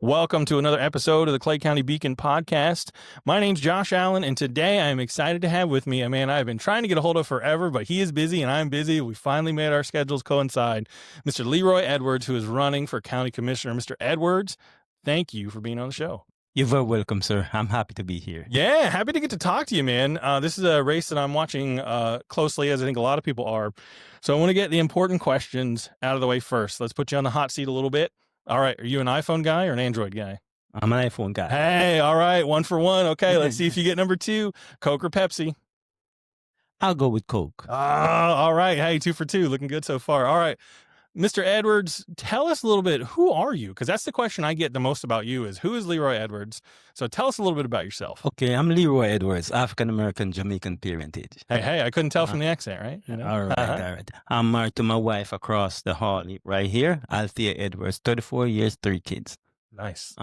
Welcome to another episode of the Clay County Beacon podcast. My name's Josh Allen, and today I'm excited to have with me a man I've been trying to get a hold of forever, but he is busy and I'm busy. We finally made our schedules coincide. Mr. Leroy Edwards, who is running for county commissioner. Mr. Edwards, thank you for being on the show. You're very welcome, sir. I'm happy to be here. Yeah, happy to get to talk to you, man. This is a race that I'm watching closely, as I think a lot of people are. So I want to get the important questions out of the way first. Let's put you on the hot seat a little bit. All right, are you an iPhone guy or an Android guy? I'm an iPhone guy. Hey, all right, 1 for 1. Okay, let's see if you get number 2, Coke or Pepsi. I'll go with Coke. All right. Hey, 2 for 2. Looking good so far. All right. Mr. Edwards, tell us a little bit, who are you? Because that's the question I get the most about you is, who is Leroy Edwards? So tell us a little bit about yourself. Okay, I'm Leroy Edwards, African-American Jamaican parentage. Hey, I couldn't tell from the accent, right? You know? All right. I'm married to my wife across the hall right here, Althea Edwards, 34 years, 3 kids. Nice.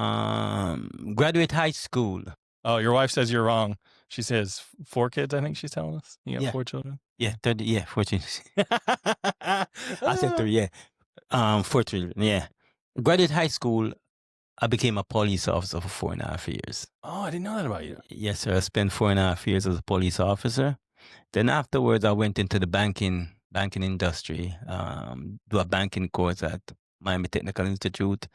Graduate high school. Oh, your wife says you're wrong. She says 4 kids, I think she's telling us. You got Yeah. 4 children? Yeah, 4 children. I said 3, yeah. 4 children, yeah. Graduate high school, I became a police officer for 4.5 years. Oh, I didn't know that about you. Yes, sir. I spent 4.5 years as a police officer. Then afterwards, I went into the banking industry, do a banking course at Miami Technical Institute,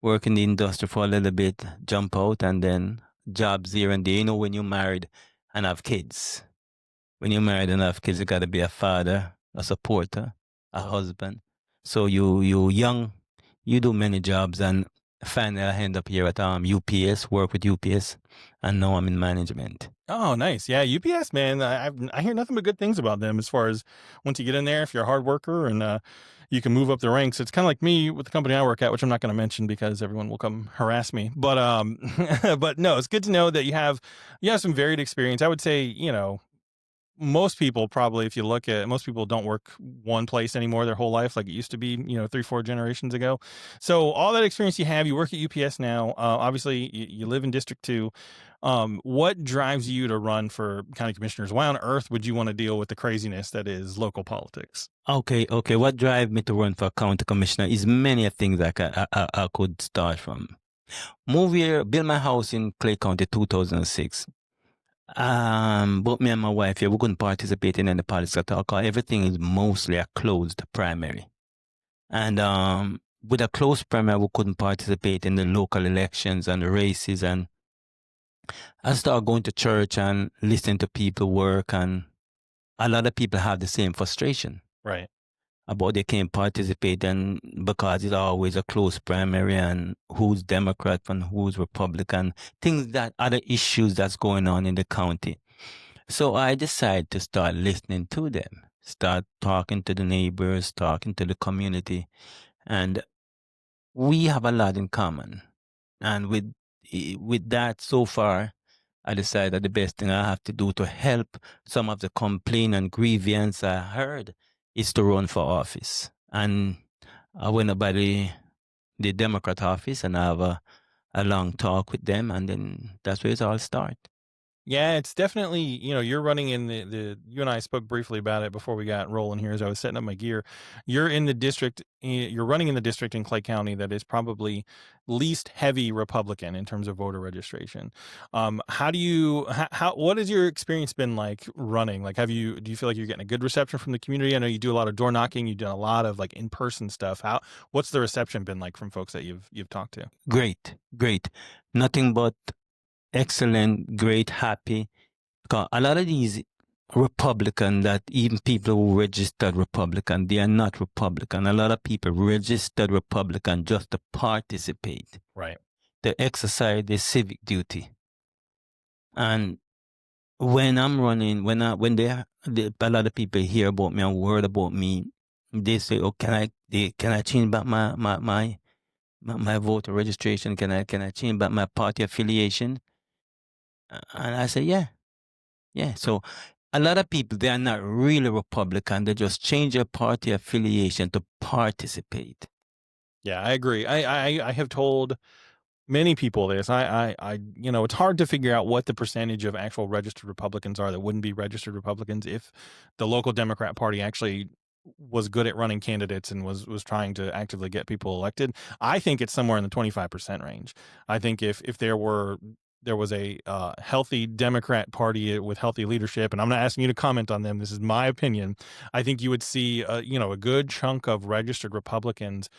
work in the industry for a little bit, jump out, and then jobs here and there. You know, when you're married and have kids, you got to be a father, a supporter, a husband. So you young, you do many jobs, and finally I end up here at UPS, work with UPS, and now I'm in management. Oh, nice. Yeah, UPS, man. I hear nothing but good things about them as far as once you get in there, if you're a hard worker and you can move up the ranks. It's kind of like me with the company I work at, which I'm not going to mention because everyone will come harass me. But but no, it's good to know that you have some varied experience. I would say, most people probably, if you look at most people don't work one place anymore their whole life like it used to be, 3-4 generations ago. So all that experience you have, you work at UPS now. Obviously, you live in District 2. What drives you to run for county commissioners? Why on earth would you want to deal with the craziness that is local politics? Okay. What drives me to run for county commissioner is many things that I could start from. Move here, build my house in Clay County, 2006. Both me and my wife here, we couldn't participate in any politics at all because everything is mostly a closed primary. And with a closed primary, we couldn't participate in the local elections and the races. And I started going to church and listening to people work, and a lot of people have the same frustration. Right. About they can't participate, and because it's always a close primary and who's Democrat and who's Republican, things that other issues that's going on in the county. So I decided to start listening to them, start talking to the neighbors, talking to the community, and we have a lot in common. And with that, so far, I decided that the best thing I have to do to help some of the complaint and grievance I heard is to run for office. And I went up by the Democrat office and I have a long talk with them, and then that's where it all started. Yeah, it's definitely, you're running in you and I spoke briefly about it before we got rolling here as I was setting up my gear. You're in the district, you're running in the district in Clay County that is probably least heavy Republican in terms of voter registration. What has your experience been like running? Like, do you feel like you're getting a good reception from the community? I know you do a lot of door knocking, you've done a lot of like in-person stuff. What's the reception been like from folks that you've talked to? Great. Nothing but excellent, great, happy. Because a lot of these Republican, that even people who registered Republican, they are not Republican. A lot of people registered Republican just to participate. Right. To exercise their civic duty. And when I'm running, when a lot of people hear about me and word about me, they say, "Oh, can I change back my voter registration? Can I change back my party affiliation?" And I say, yeah. So a lot of people, they are not really Republican. They just change their party affiliation to participate. Yeah, I agree. I have told many people this. It's hard to figure out what the percentage of actual registered Republicans are that wouldn't be registered Republicans if the local Democrat Party actually was good at running candidates and was trying to actively get people elected. I think it's somewhere in the 25% range. I think if there was a healthy Democrat Party with healthy leadership, and I'm not asking you to comment on them. This is my opinion. I think you would see, a good chunk of registered Republicans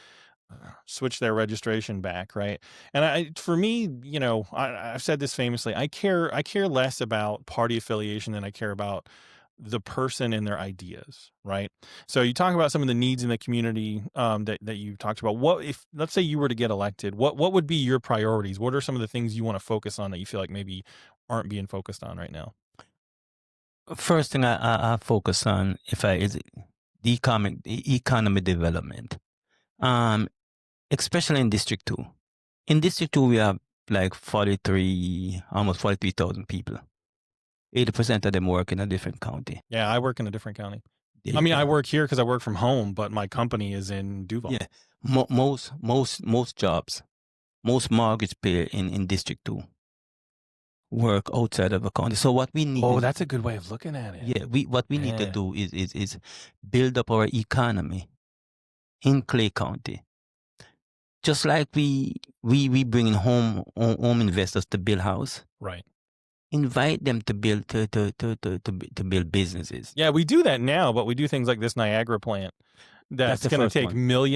switch their registration back, right? And for me, I've said this famously. I care less about party affiliation than I care about the person and their ideas, right? So you talk about some of the needs in the community that you talked about. What if, let's say, you were to get elected? What would be your priorities? What are some of the things you want to focus on that you feel like maybe aren't being focused on right now? First thing I focus on is the economy development. Especially in District 2. In District 2, we have like almost 43,000 people. 80% of them work in a different county. Yeah, I work in a different county. There I you mean, I go. work here because I work from home, but my company is in Duval. Yeah, most jobs, most mortgage payer in District 2 work outside of the county. So what we need Oh, is, that's a good way of looking at it. yeah, what we need to Yeah. do is build up our economy in Clay County. Just like we bring in home investors to build house. Right. Invite them to build to build businesses. Yeah, we do that now, but we do things like this Niagara plant That's that's the going to first take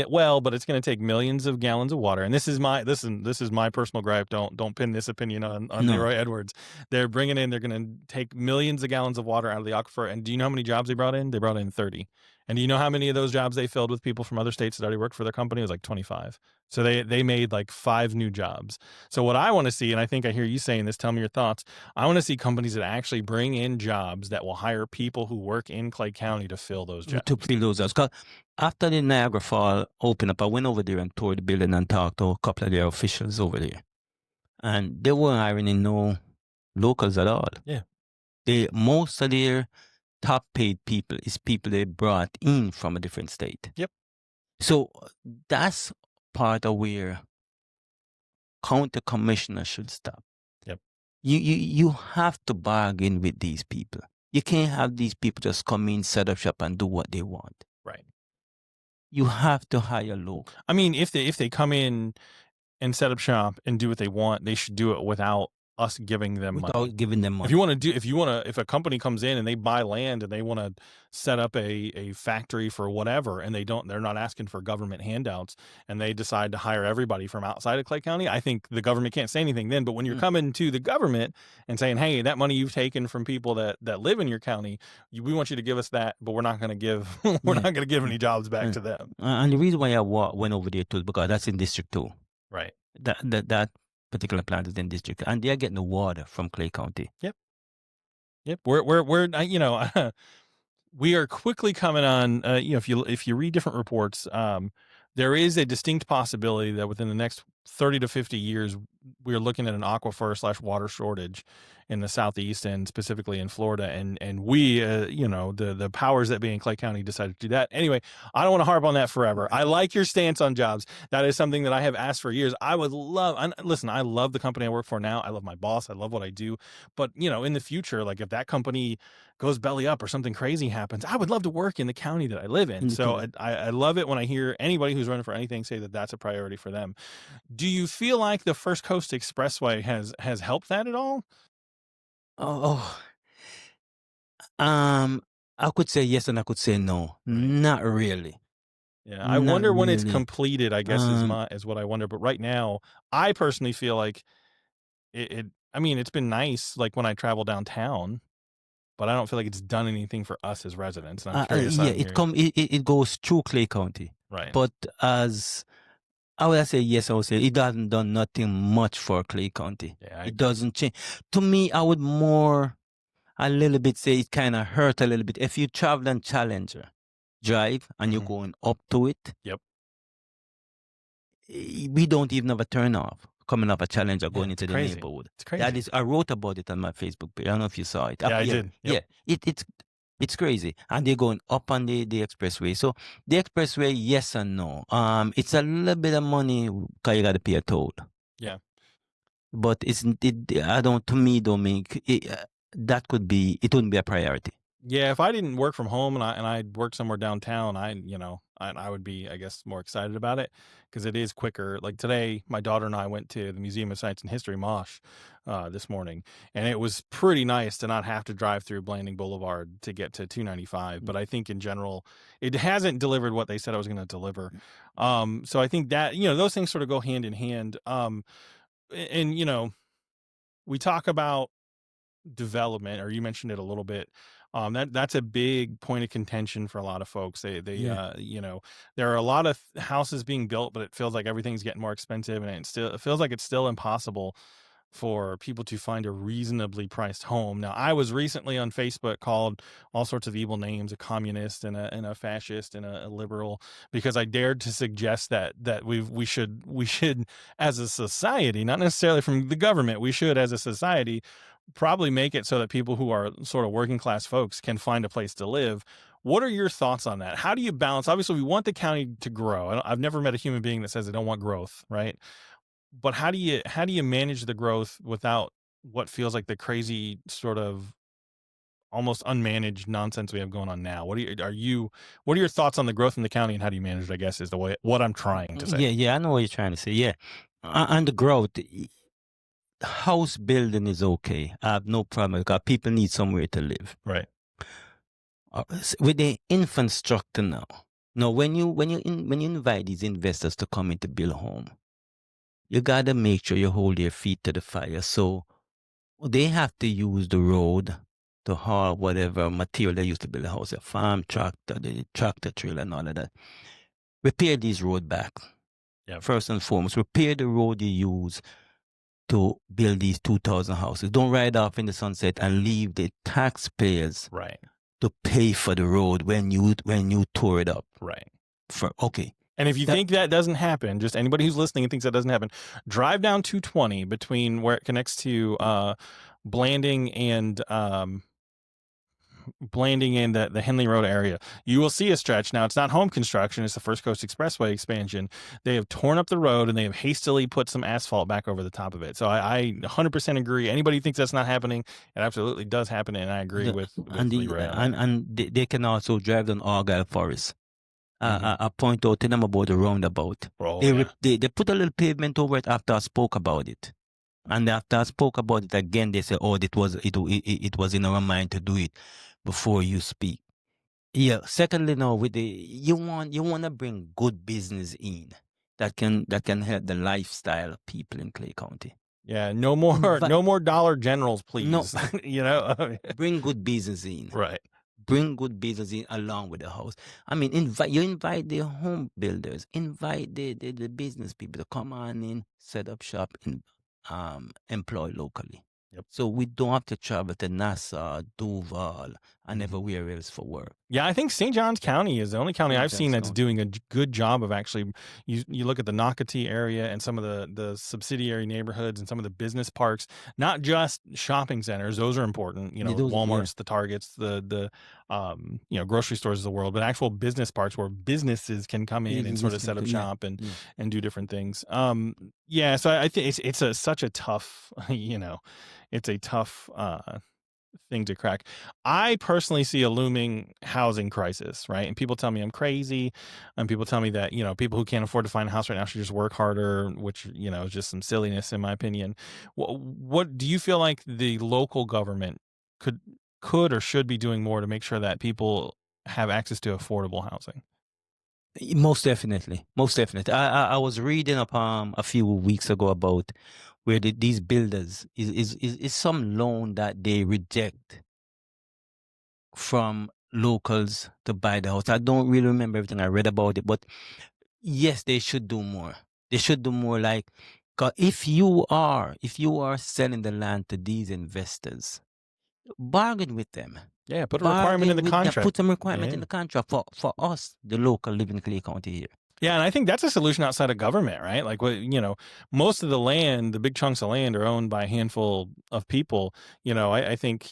one. but it's going to take millions of gallons of water. And this is my personal gripe. Don't pin this opinion on No. Leroy Edwards. They're going to take millions of gallons of water out of the aquifer. And do you know how many jobs they brought in? They brought in 30. And do you know how many of those jobs they filled with people from other states that already worked for their company? It was like 25. So they made like 5 new jobs. So what I want to see, and I think I hear you saying this, tell me your thoughts. I want to see companies that actually bring in jobs that will hire people who work in Clay County to fill those jobs. To fill those jobs. 'Cause after the Niagara Fall opened up, I went over there and toured the building and talked to a couple of their officials over there. And they weren't hiring in no locals at all. Yeah. Most of their top paid people is people they brought in from a different state. Yep. So that's part of where county commissioner should stop. Yep. You have to bargain with these people. You can't have these people just come in, set up shop, and do what they want. Right. You have to hire low. I mean, if they come in and set up shop and do what they want, they should do it without us giving them money. Without giving them money. If a company comes in and they buy land and they want to set up a factory for whatever, and they're not asking for government handouts, and they decide to hire everybody from outside of Clay County, I think the government can't say anything then. But when you're coming to the government and saying, hey, that money you've taken from people that live in your county, we want you to give us that, but we're not going to give not going to give any jobs back to them. And the reason why I went over there too is because that's in District 2. Right. That particular plant is in District, and they're getting the water from Clay County. Yep. We're we are quickly coming on. If you read different reports, there is a distinct possibility that within the next 30 to 50 years, we're looking at an aquifer/water shortage in the Southeast and specifically in Florida. And we, the powers that be in Clay County decided to do that. Anyway, I don't want to harp on that forever. I like your stance on jobs. That is something that I have asked for years. I love the company I work for now. I love my boss. I love what I do. But, in the future, like if that company goes belly up or something crazy happens, I would love to work in the county that I live in. So I love it when I hear anybody who's running for anything say that that's a priority for them. Do you feel like the First Coast Expressway has helped that at all? I could say yes and I could say no. Not really. Yeah, I wonder when it's completed, I guess is what I wonder. But right now, I personally feel like I mean, it's been nice, like when I travel downtown, but I don't feel like it's done anything for us as residents. And I'm curious. It goes through Clay County. Right. But as I would say yes, I would say it hasn't done nothing much for Clay County. Yeah, it doesn't change. To me, I would a little bit say it kind of hurt a little bit. If you travel on Challenger Drive and you're going up to it, yep, we don't even have a turn off coming up a Challenger going into the neighborhood. It's crazy. I wrote about it on my Facebook page. I don't know if you saw it. Yeah, I did. Yep. Yeah, it's crazy. And they're going up on the expressway. So the expressway, yes and no. It's a little bit of money because you got to pay a toll. Yeah. But to me, don't make it, it wouldn't be a priority. Yeah, if I didn't work from home and I worked somewhere downtown, I would be, I guess, more excited about it because it is quicker. Like today, my daughter and I went to the Museum of Science and History, Mosh, this morning, and it was pretty nice to not have to drive through Blanding Boulevard to get to 295. But I think in general, it hasn't delivered what they said I was going to deliver. So I think that those things sort of go hand in hand. And we talk about development, or you mentioned it a little bit. That's a big point of contention for a lot of folks. Yeah. There are a lot of houses being built, but it feels like everything's getting more expensive, and it feels like it's still impossible for people to find a reasonably priced home. Now, I was recently on Facebook called all sorts of evil names, a communist and a fascist and a liberal, because I dared to suggest that we should as a society, not necessarily from the government, we should as a society probably make it so that people who are sort of working class folks can find a place to live. What are your thoughts on that? How do you balance? Obviously, we want the county to grow. I've never met a human being that says they don't want growth, right? But how do you manage the growth without what feels like the crazy sort of almost unmanaged nonsense we have going on now? What are your thoughts on the growth in the county and how do you manage it, I guess is the way what I'm trying to say. Yeah, yeah, I know what you're trying to say. Yeah. And the growth, house building is okay. I have no problem because people need somewhere to live. Right. With the infrastructure now. Now, when you invite these investors to come in to build a home, you gotta make sure you hold their feet to the fire. So they have to use the road to haul whatever material they used to build a house, a farm tractor, the tractor trailer, and all of that. Repair these road back. Yeah. First and foremost, repair the road you use to build these 2,000 houses. Don't ride off in the sunset and leave the taxpayers Right. to pay for the road when you tore it up. Right. Okay. And if you think that doesn't happen, just anybody who's listening and thinks that doesn't happen, drive down 220 between where it connects to Blanding and the Henley Road area. You will see a stretch. Now, it's not home construction. It's the First Coast Expressway expansion. They have torn up the road and they have hastily put some asphalt back over the top of it. So I 100% agree. Anybody who thinks that's not happening, it absolutely does happen. And I agree with Leroy. And they can also drive down Argyle Forest. I point out to them about the roundabout. They put a little pavement over it after I spoke about it. And after I spoke about it again, they said, "Oh, it was in our mind to do it before you speak." Yeah. Secondly, now you want to bring good business in that can help the lifestyle of people in Clay County. Yeah, no more Dollar Generals, please. No, bring good business in. Right. Bring good business in along with the house. I mean, invite the home builders, invite the business people to come on in, set up shop, and employ locally. Yep. So we don't have to travel to Nassau, Duval, and everywhere else for work. Yeah, I think St. Johns County is the only county I've seen that's doing a good job of actually. You look at the Nocatee area and some of the subsidiary neighborhoods and some of the business parks, not just shopping centers. Those are important. Walmart's, the Targets, the grocery stores of the world, but actual business parks where businesses can come in and sort of set up shop and do different things. So I think it's such a tough, it's a tough thing to crack. I personally see a looming housing crisis, right? And people tell me I'm crazy, and people tell me that people who can't afford to find a house right now should just work harder, which is just some silliness in my opinion. What do you feel like the local government could or should be doing more to make sure that people have access to affordable housing? Most definitely. I was reading up a few weeks ago about where these builders is some loan that they reject from locals to buy the house. I don't really remember everything I read about it, but yes, they should do more. They should do more. Like, 'cause if you are selling the land to these investors, bargain with them. Yeah, put a requirement in the contract. Put some requirement in the contract for us, the local living in Clay County here. Yeah, and I think that's a solution outside of government, right? Like, most of the land, the big chunks of land, are owned by a handful of people. I think,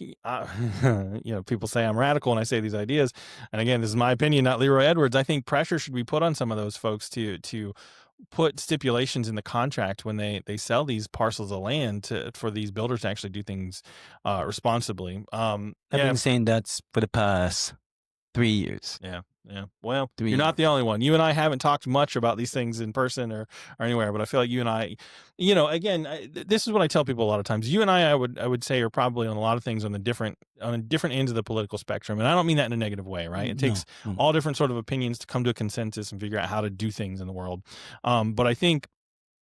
people say I'm radical when I say these ideas, and again, this is my opinion, not Leroy Edwards. I think pressure should be put on some of those folks to put stipulations in the contract when they sell these parcels of land for these builders to actually do things responsibly. I've Yeah, been saying that for the past 3 years. yeah, yeah. Well, Three you're not the years. only one. You and I haven't talked much about these things in person or anywhere, but I feel like you and I, again, this is what I tell people a lot of times. You and I would say are probably on a lot of things on different ends of the political spectrum, and I don't mean that in a negative way, right? It No, takes no, no. all different sort of opinions to come to a consensus and figure out how to do things in the world. But I think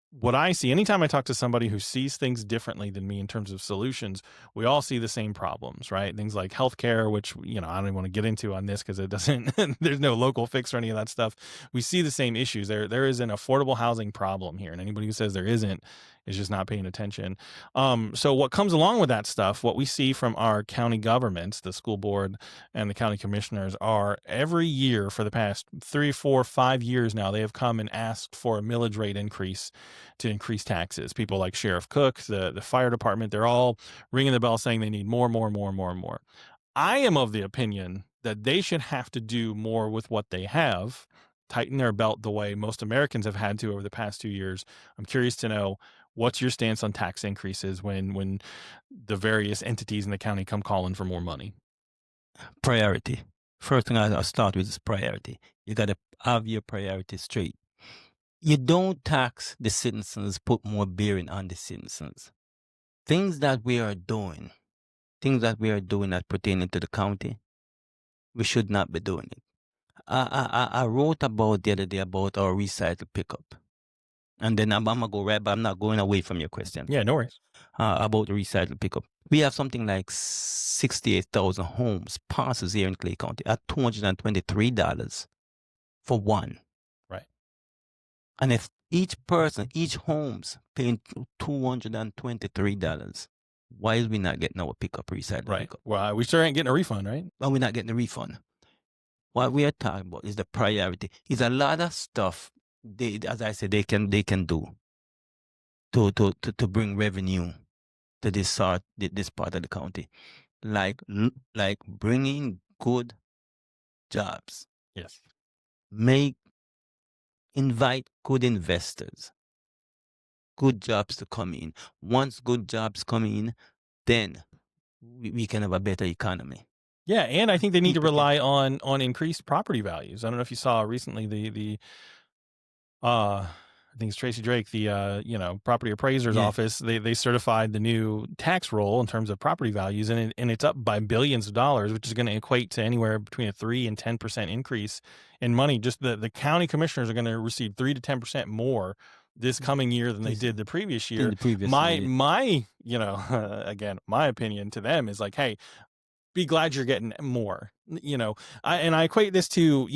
what I see anytime I talk to somebody who sees things differently than me in terms of solutions, we all see the same problems, right? Things like healthcare, which, I don't even want to get into on this because it doesn't, there's no local fix or any of that stuff. We see the same issues. There is an affordable housing problem here. And anybody who says there isn't is just not paying attention. So what comes along with that stuff, what we see from our county governments, the school board and the county commissioners are every year for the past 3, 4, 5 years now, they have come and asked for a millage rate increase to increase taxes. People like Sheriff Cook, the fire department, they're all ringing the bell saying they need more, more, more, more, more. I am of the opinion that they should have to do more with what they have, tighten their belt the way most Americans have had to over the past 2 years. I'm curious to know what's your stance on tax increases when the various entities in the county come calling for more money. Priority. First thing I'll start with is priority. You got to have your priorities straight. You don't tax the citizens, put more bearing on the citizens. Things that we are doing that pertaining to the county, we should not be doing it. I wrote about the other day about our recycle pickup. And then I'm going to go right, but I'm not going away from your question. Yeah, no worries. About the recycle pickup. We have something like 68,000 homes, parcels here in Clay County at $223 for one. Right. And if each home's paying $223, why is we not getting our recycle Right. pickup? Well, we sure ain't getting a refund, right? Well, we're not getting a refund. What we are talking about is the priority. It's a lot of stuff as I said, they can do to bring revenue to this part of the county, like bringing good jobs, Yes. invite good investors, good jobs to come in. Once good jobs come in, then we can have a better economy. Yeah, and I think they need to People can- rely on increased property values. I don't know if you saw recently the I think it's Tracy Drake, the property appraiser's Yeah. office. They certified the new tax roll in terms of property values, and it's up by billions of dollars, which is going to equate to anywhere between a 3 and 10% increase in money. Just the county commissioners are going to receive 3 to 10% more this coming year than they did the previous year. My again, my opinion to them is like, hey, be glad you're getting more. I equate this to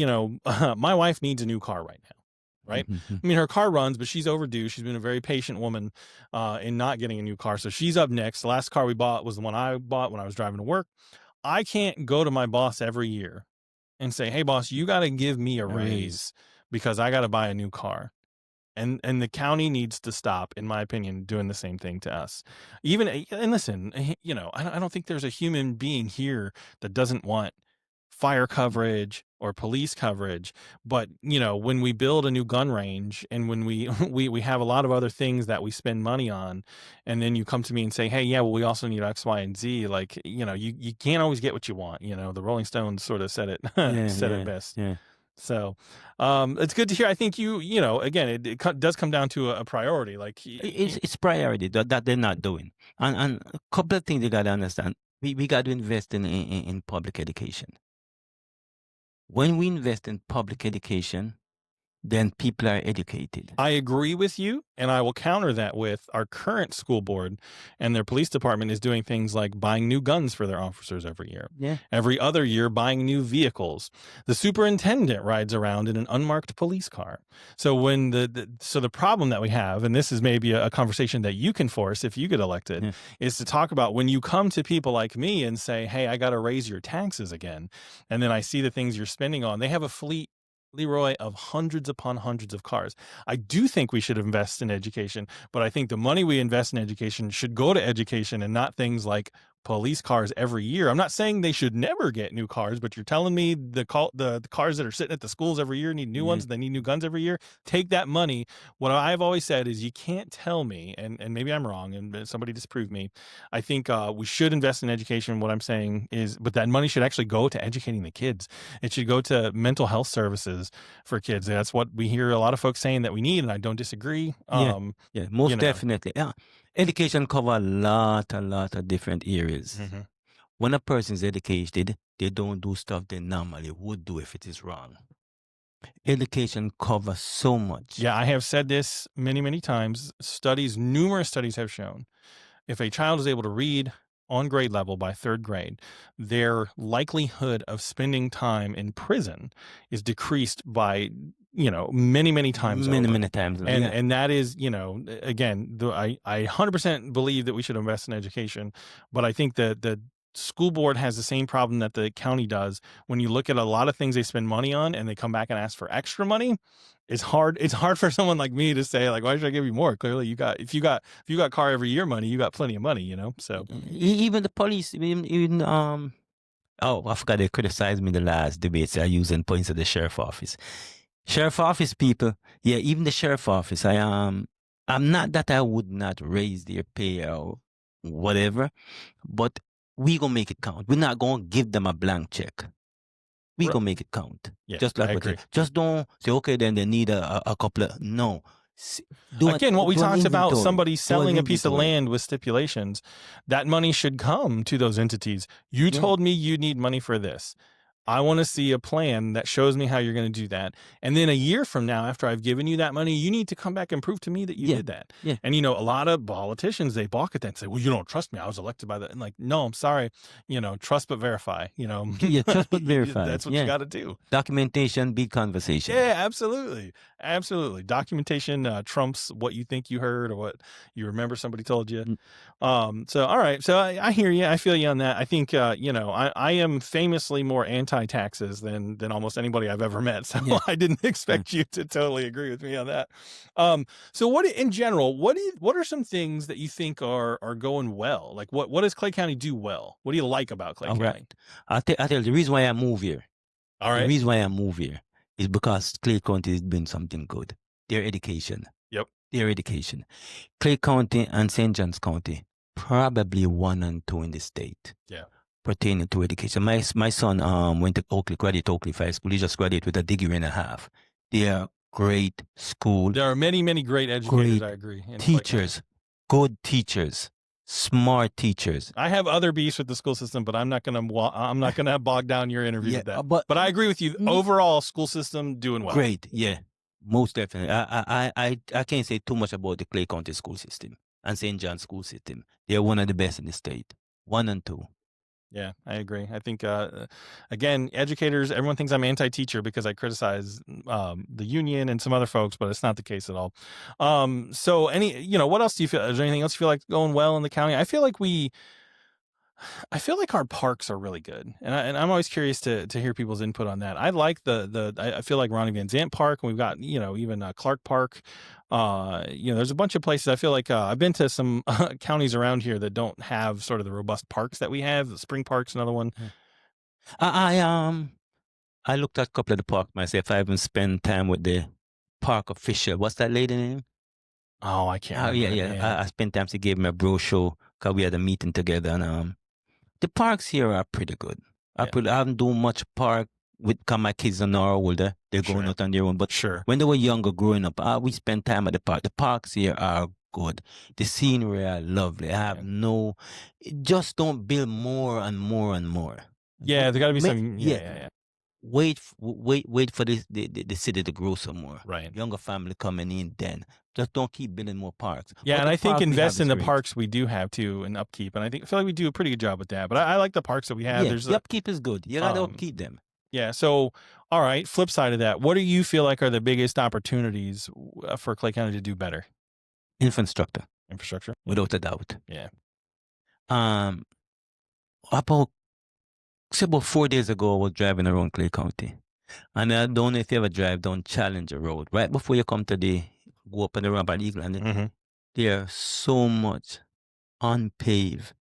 my wife needs a new car right now. Right. Mhm. I mean, her car runs, but she's overdue. She's been a very patient woman in not getting a new car. So she's up next. The last car we bought was the one I bought when I was driving to work. I can't go to my boss every year and say, hey, boss, you got to give me a raise because I got to buy a new car. And the county needs to stop, in my opinion, doing the same thing to us. And listen, I don't think there's a human being here that doesn't want fire coverage or police coverage. But, when we build a new gun range and when we we have a lot of other things that we spend money on, and then you come to me and say, hey, yeah, well, we also need X, Y, and Z. Like, you can't always get what you want. The Rolling Stones sort of said it it best. Yeah. So, it's good to hear. I think again, it does come down to a priority. Like It's priority that they're not doing. And a couple of things you got to understand. We got to invest in public education. When we invest in public education, then people are educated. I agree with you, and I will counter that with our current school board and their police department is doing things like buying new guns for their officers every year. Yeah. Every other year, buying new vehicles. The superintendent rides around in an unmarked police car. So when the problem that we have, and this is maybe a conversation that you can force if you get elected, is to talk about when you come to people like me and say, hey, I got to raise your taxes again. And then I see the things you're spending on. They have a fleet, Leroy, of hundreds upon hundreds of cars. I do think we should invest in education, but I think the money we invest in education should go to education and not things like police cars every year. I'm not saying they should never get new cars, but you're telling me the cars that are sitting at the schools every year need new ones, and they need new guns every year. Take that money. What I've always said is you can't tell me, and maybe I'm wrong, and somebody disprove me. I think we should invest in education. What I'm saying is, but that money should actually go to educating the kids. It should go to mental health services for kids. That's what we hear a lot of folks saying that we need, and I don't disagree. Yeah, most definitely. Yeah. Education cover a lot of different areas. Mhm. When a person is educated, they don't do stuff they normally would do if it is wrong. Education covers so much. Yeah, I have said this many times. Numerous studies have shown if a child is able to read on grade level by third grade, their likelihood of spending time in prison is decreased by, many times over. Many times. And that is, again, I 100% believe that we should invest in education, but I think that the school board has the same problem that the county does. When you look at a lot of things they spend money on and they come back and ask for extra money, it's hard for someone like me to say, like, why should I give you more? Clearly if you got car every year money, you got plenty of money, so. Even the police, even I forgot they criticized me in the last debates I used in points of the sheriff office. Sheriff office people, yeah, even the sheriff office, I'm not that I would not raise their pay or whatever, but we gonna make it count. We're not gonna give them a blank check. We gonna make it count. Yeah, just like I what agree. Just don't say, okay, then they need a couple of, no. Again, what we talked about, somebody selling a piece of land with stipulations, that money should come to those entities. You told me you need money for this. I want to see a plan that shows me how you're going to do that. And then a year from now, after I've given you that money, you need to come back and prove to me that you did that. Yeah. And, a lot of politicians, they balk at that and say, well, you don't trust me. I was elected by that. And like, no, I'm sorry. Trust but verify, Yeah, trust but verify. That's what you got to do. Documentation beat conversation. Yeah, absolutely. Absolutely. Documentation trumps what you think you heard or what you remember somebody told you. So, all right. So I hear you. I feel you on that. I think, I am famously more anti-taxes than almost anybody I've ever met. So I didn't expect you to totally agree with me on that. So what in general, what are some things that you think are going well? Like what does Clay County do well? What do you like about Clay County? Right. I'll tell you the reason why I move here. All right. The reason why I move here is because Clay County is doing something good. Their education. Yep. Their education. Clay County and St. John's County, probably 1 and 2 in the state. Yeah. Pertaining to education. My son went to graduate Oak Cliff High School. He just graduated with a degree and a half. They are great school. There are many great educators, I agree. Teachers, good teachers, smart teachers. I have other beefs with the school system, but I'm not gonna bog down your interview with that. But I agree with you. Overall, school system doing well. Great, yeah, most definitely. I can't say too much about the Clay County school system and St. John's school system. They're one of the best in the state. 1 and 2. Yeah, I agree. I think, again, educators, everyone thinks I'm anti-teacher because I criticize the union and some other folks, but it's not the case at all. So what else do you feel? Is there anything else you feel like going well in the county? I feel like our parks are really good, and I'm always curious to hear people's input on that. I like I feel like Ronnie Van Zant Park, and we've got even Clark Park. There's a bunch of places. I feel like I've been to some counties around here that don't have sort of the robust parks that we have. The Spring Park's another one. I looked at a couple of the parks myself. I haven't spent time with the park official. What's that lady name? Oh, I can't. Yeah. I spent time. She gave me a brochure because we had a meeting together, and the parks here are pretty good. I haven't done much park because my kids are now older. They're going out on their own. But when they were younger, growing up, we spent time at the park. The parks here are good. The scenery are lovely. I have just don't build more and more and more. Yeah, there got to be some. Yeah. Wait for the city to grow some more. Right. Younger family coming in then. Just don't keep building more parks. Yeah, and I think invest in the parks we do have too and upkeep. And I feel like we do a pretty good job with that. But I like the parks that we have. Yeah, the upkeep is good. You got to upkeep them. Yeah. So, all right. Flip side of that, what do you feel like are the biggest opportunities for Clay County to do better? Infrastructure. Without a doubt. Yeah. About 4 days ago, I was driving around Clay County. And I don't know if you ever drive down Challenger Road. Right before you come to go up on the ramp at Eagle, and there's so much unpaved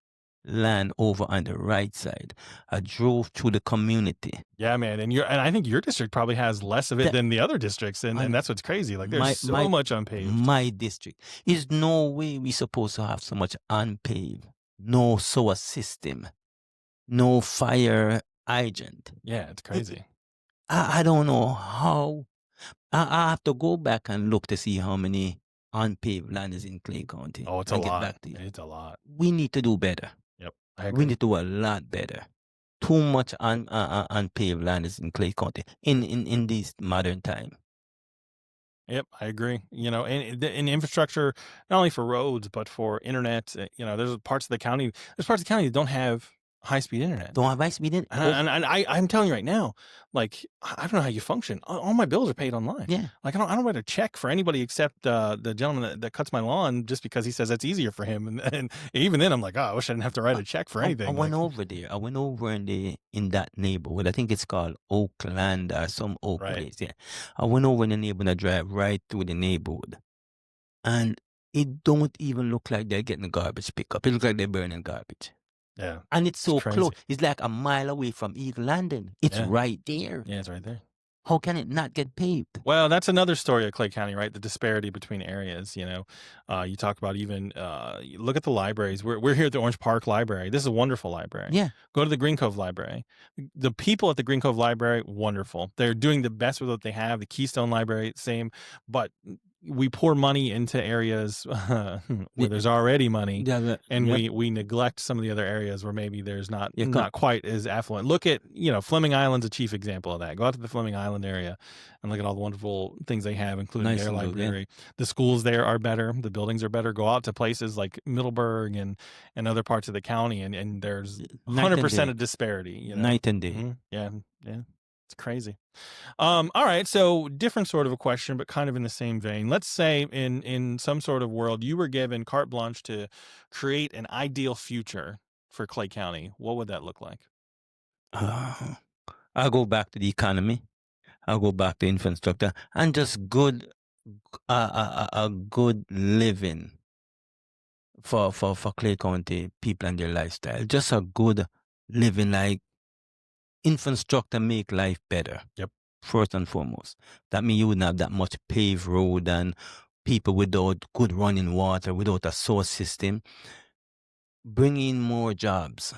land over on the right side. I drove through the community. Yeah, man, and I think your district probably has less of it than the other districts, and that's what's crazy. Like, there's so much unpaved. My district is no way we supposed to have so much unpaved. No sewer system, no fire hydrant. Yeah, it's crazy. I don't know how. I have to go back and look to see how many unpaved land is in Clay County. Oh, it's a lot. It's a lot. We need to do better. Yep, I agree. We need to do a lot better. Too much unpaved land is in Clay County in this modern time. Yep, I agree. You know, and infrastructure, not only for roads but for internet. You know, there's parts of the county that don't have high-speed internet. Don't have high-speed internet. And I'm telling you right now, like, I don't know how you function. All my bills are paid online. Yeah. Like, I don't write a check for anybody except the gentleman that cuts my lawn, just because he says that's easier for him. And even then, I'm like, oh, I wish I didn't have to write a check for anything. I went over there. I went over in that neighborhood. I think it's called Oakland or some Oak place. Yeah. I went over in the neighborhood and I drive right through the neighborhood. And it don't even look like they're getting a garbage pickup. It looks like they're burning garbage. Yeah. And it's so close. It's like a mile away from Eagle Landing. It's right there. Yeah, it's right there. How can it not get paved? Well, that's another story of Clay County, right? The disparity between areas. You know, you talk about even look at the libraries. We're here at the Orange Park Library. This is a wonderful library. Yeah. Go to the Green Cove Library. The people at the Green Cove Library, wonderful. They're doing the best with what they have. The Keystone Library, same. But we pour money into areas where there's already money, and we neglect some of the other areas where maybe there's not quite as affluent. Look at, you know, Fleming Island's a chief example of that. Go out to the Fleming Island area and look at all the wonderful things they have, including their library. The schools there are better. The buildings are better. Go out to places like Middleburg and other parts of the county, and there's 100% of disparity. You know? Night and day. Mm-hmm. Yeah. It's crazy. All right, so different sort of a question, but kind of in the same vein. Let's say in some sort of world you were given carte blanche to create an ideal future for Clay County. What would that look like? I'll go back to the economy. I'll go back to infrastructure and just a good living for Clay County people and their lifestyle. Just a good living, like infrastructure make life better. Yep. First and foremost. That means you wouldn't have that much paved road and people without good running water, without a source system. Bring in more jobs,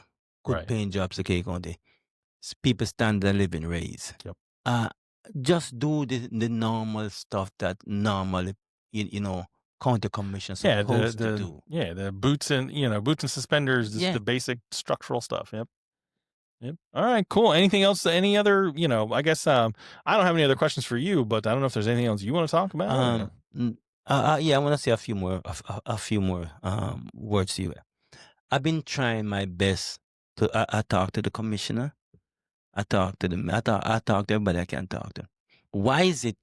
good paying jobs to Clay County. People standard of living raise. Yep. Just do the normal stuff that normally, you know, county commission supposed to do. Yeah, the boots and suspenders, the basic structural stuff. Yep. All right, cool. Anything else? Any other, you know, I guess I don't have any other questions for you, but I don't know if there's anything else you want to talk about. Yeah, I want to say a few more words to you. I've been trying my best to I talk to the commissioner. I talk to them. I talk to everybody I can talk to. Why is it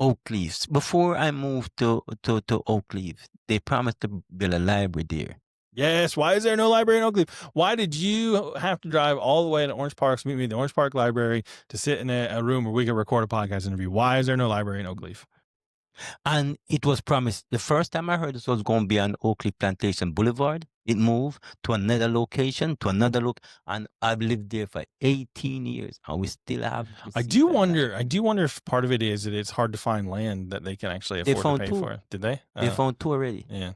Oakleaf? Before I moved to Oakleaf, they promised to build a library there. Yes. Why is there no library in Oakleaf? Why did you have to drive all the way to Orange Park to meet me at the Orange Park Library to sit in a room where we could record a podcast interview? Why is there no library in Oakleaf? And it was promised. The first time I heard this was going to be on Oakleaf Plantation Boulevard. It moved to another location, and I've lived there for 18 years, and we still have. I do wonder if part of it is that it's hard to find land that they can actually afford to pay for. Did they? They found two already. Yeah.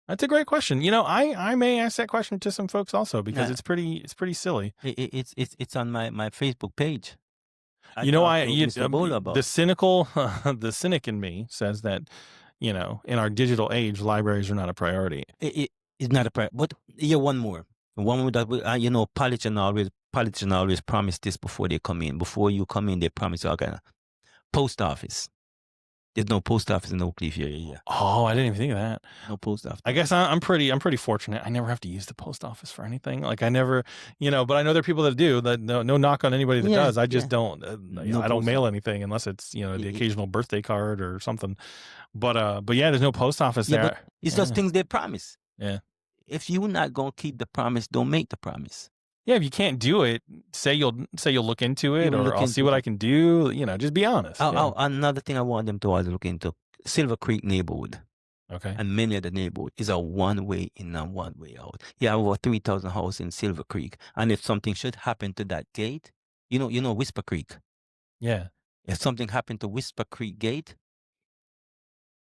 That's a great question. You know, I may ask that question to some folks also, because it's pretty silly. It's on my Facebook page. The cynic in me says that, you know, in our digital age, libraries are not a priority. It's not a priority. But one more that you know, politicians always promise this before they come in. Before you come in, they promise you post office. There's no post office in Oakleaf area. Oh, I didn't even think of that. No post office. I guess I'm pretty fortunate. I never have to use the post office for anything. Like, I never, you know, but I know there are people that do. That no knock on anybody that does. I just don't. I don't mail anything unless it's, you know, the occasional birthday card or something. But yeah, there's no post office there. But it's just things they promise. Yeah. If you're not gonna keep the promise, don't make the promise. Yeah, if you can't do it, say you'll look into it, or I'll see what I can do. You know, just be honest. Another thing I want them to always look into: Silver Creek neighborhood. Okay. And many of the neighborhood is a one way in and one way out. You have over 3,000 houses in Silver Creek. And if something should happen to that gate, you know Whisper Creek. Yeah. If something happened to Whisper Creek Gate,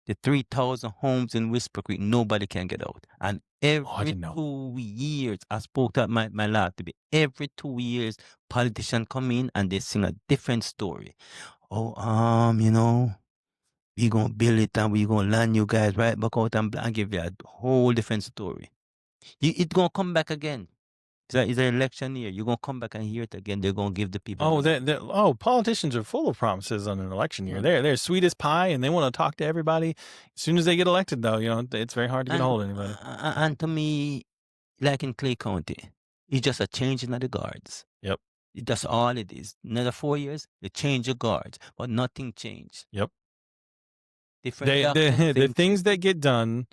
the 3,000 homes in Whisper Creek, nobody can get out. And Oh, I every didn't know. 2 years, I spoke to my lad to be, every 2 years, politicians come in and they sing a different story. Oh, we gonna build it and we gonna land you guys right back out and give you a whole different story. It's gonna come back again. It's an election year. You're gonna come back and hear it again. They're gonna give the people Oh, money. politicians are full of promises on an election year. Uh, They're sweet as pie, and they want to talk to everybody. As soon as they get elected, though, it's very hard to get a And hold of anybody. and to me, like in Clay County, it's just a changing of the guards. Yep. That's all it is. Another 4 years, they change the guards, but nothing changed. Yep. Different They doctor, the same things that treatment. get done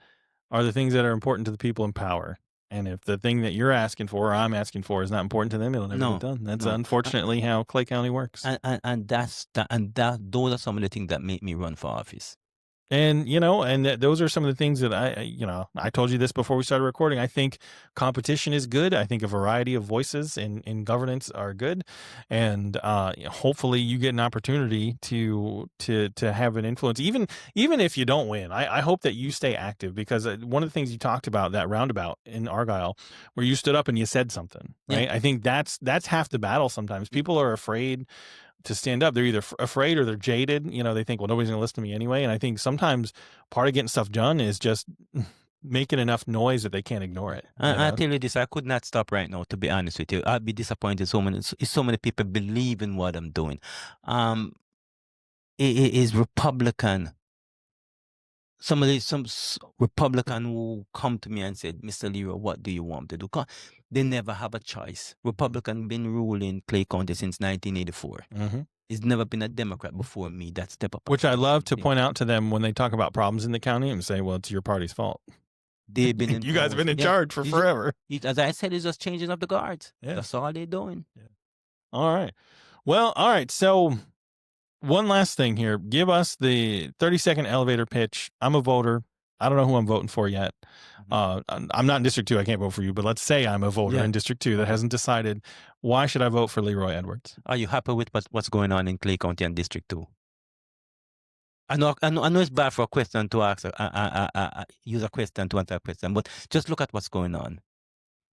are the things that are important to the people in power. And if the thing that you're asking for or I'm asking for is not important to them, it'll never get No, done. That's no. unfortunately how Clay County works. And those are some of the things that make me run for office. And those are some of the things that I told you this before we started recording. I think competition is good. I think a variety of voices in governance are good, and hopefully you get an opportunity to have an influence, even if you don't win. I hope that you stay active, because one of the things you talked about, that roundabout in Argyle, where you stood up and you said something, right? Yeah. I think that's half the battle. Sometimes people are afraid to stand up. They're either afraid or they're jaded. They think, well, nobody's going to listen to me anyway. And I think sometimes part of getting stuff done is just making enough noise that they can't ignore it. I tell you this, I could not stop right now, to be honest with you. I'd be disappointed so many people believe in what I'm doing. It is Republican. Some Republican who come to me and said, Mr. Leroy, what do you want to do? They never have a choice. Republican been ruling Clay County since 1984. Mm-hmm. It's never been a Democrat before me that step up. Which I love to point out to them when they talk about problems in the county and say, well, it's your party's fault. They've been in You guys have been in charge for forever. As I said, it's just changing of the guards. Yeah. That's all they're doing. Yeah. All right. Well, all right. So one last thing here. Give us the 30-second elevator pitch. I'm a voter. I don't know who I'm voting for yet. I'm not in District 2. I can't vote for you, but let's say I'm a voter in District 2 that hasn't decided. Why should I vote for Leroy Edwards? Are you happy with what's going on in Clay County and District 2? I know it's bad for a question to ask, use a question to answer a question, but just look at what's going on.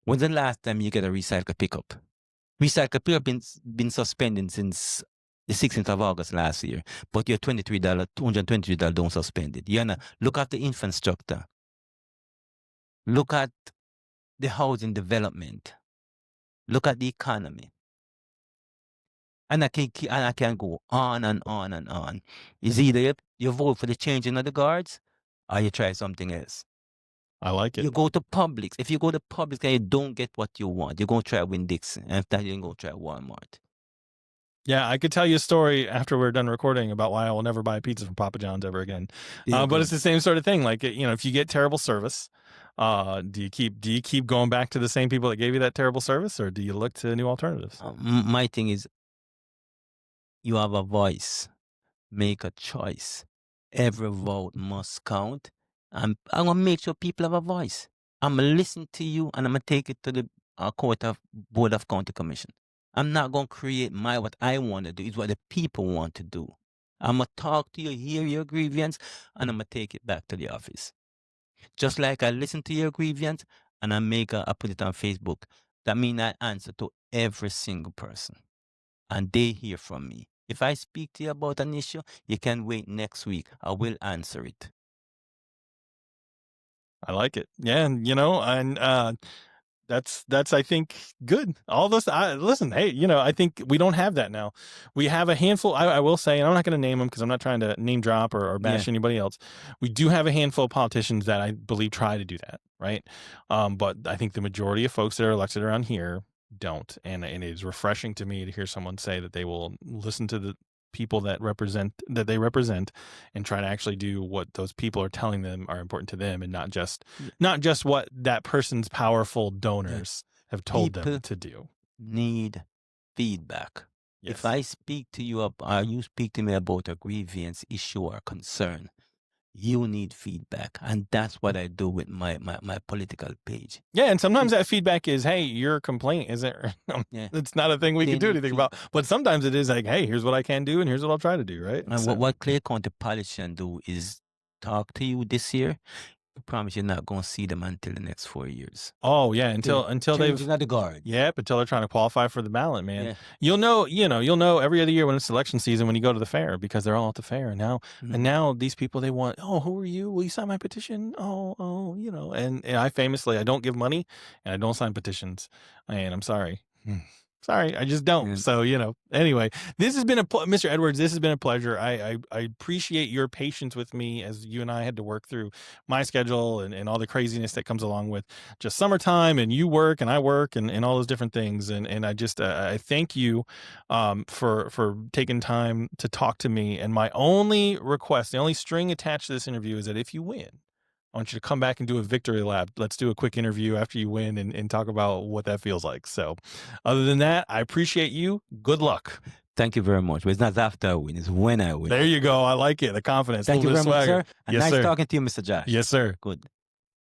When's the last time you get a recycle pickup? Recycle pickup been suspended since the 16th of August last year, but your $223 don't suspend it. Look at the infrastructure. Look at the housing development. Look at the economy. And I can go on and on and on. It's either you vote for the changing of the guards or you try something else. I like it. You go to Publix. If you go to Publix and you don't get what you want, you're going to try Winn-Dixie. And if that, you're going to try Walmart. Yeah, I could tell you a story after we're done recording about why I will never buy a pizza from Papa John's ever again. But it's the same sort of thing. Like, if you get terrible service, do you keep going back to the same people that gave you that terrible service, or do you look to new alternatives? My thing is, you have a voice. Make a choice. Every vote must count. I'm going to make sure people have a voice. I'm going to listen to you, and I'm going to take it to the Board of County Commission. I'm not going to create what I want to do. It's what the people want to do. I'm going to talk to you, hear your grievance, and I'm going to take it back to the office. Just like I listen to your grievance, and I put it on Facebook. That means I answer to every single person. And they hear from me. If I speak to you about an issue, you can wait next week. I will answer it. I like it. Yeah, and that's I think good. All this. Listen, hey, I think we don't have that now. We have a handful. I will say, and I'm not going to name them because I'm not trying to name drop or bash anybody else. We do have a handful of politicians that I believe try to do that, right? But I think the majority of folks that are elected around here don't, and it is refreshing to me to hear someone say that they will listen to the people that they represent and try to actually do what those people are telling them are important to them, and not just what that person's powerful donors have told them to do. Need feedback. Yes. If I speak to you or you speak to me about a grievance issue or concern, You need feedback. And that's what I do with my political page. Yeah, and sometimes that feedback is, hey, your complaint isn't, Yeah. it's not a thing we They can do need anything about. But sometimes it is like, hey, here's what I can do and here's what I'll try to do, right? And So- what Clay County politicians do is talk to you this year. I promise you're not going to see them until the next 4 years. oh yeah, until they've Changing of the guard. Yep, until they're trying to qualify for the ballot, man. Yeah. You'll know every other year when it's election season when you go to the fair because they're all at the fair. And now these people, they want, oh, who are you? Will you sign my petition? Oh, and I famously, I don't give money and I don't sign petitions. And I'm sorry. Sorry, I just don't. Yeah. So, anyway, this has been Mr. Edwards, this has been a pleasure. I appreciate your patience with me as you and I had to work through my schedule and all the craziness that comes along with just summertime and you work and I work and all those different things. And I just, I thank you for taking time to talk to me. And my only request, the only string attached to this interview is that if you win, I want you to come back and do a victory lap. Let's do a quick interview after you win and talk about what that feels like. So other than that, I appreciate you. Good luck. Thank you very much. But it's not after I win, it's when I win. There you go. I like it. The confidence. Thank you very much, sir. And Yes, nice sir. talking to you, Mr. Josh. Yes, sir. Good.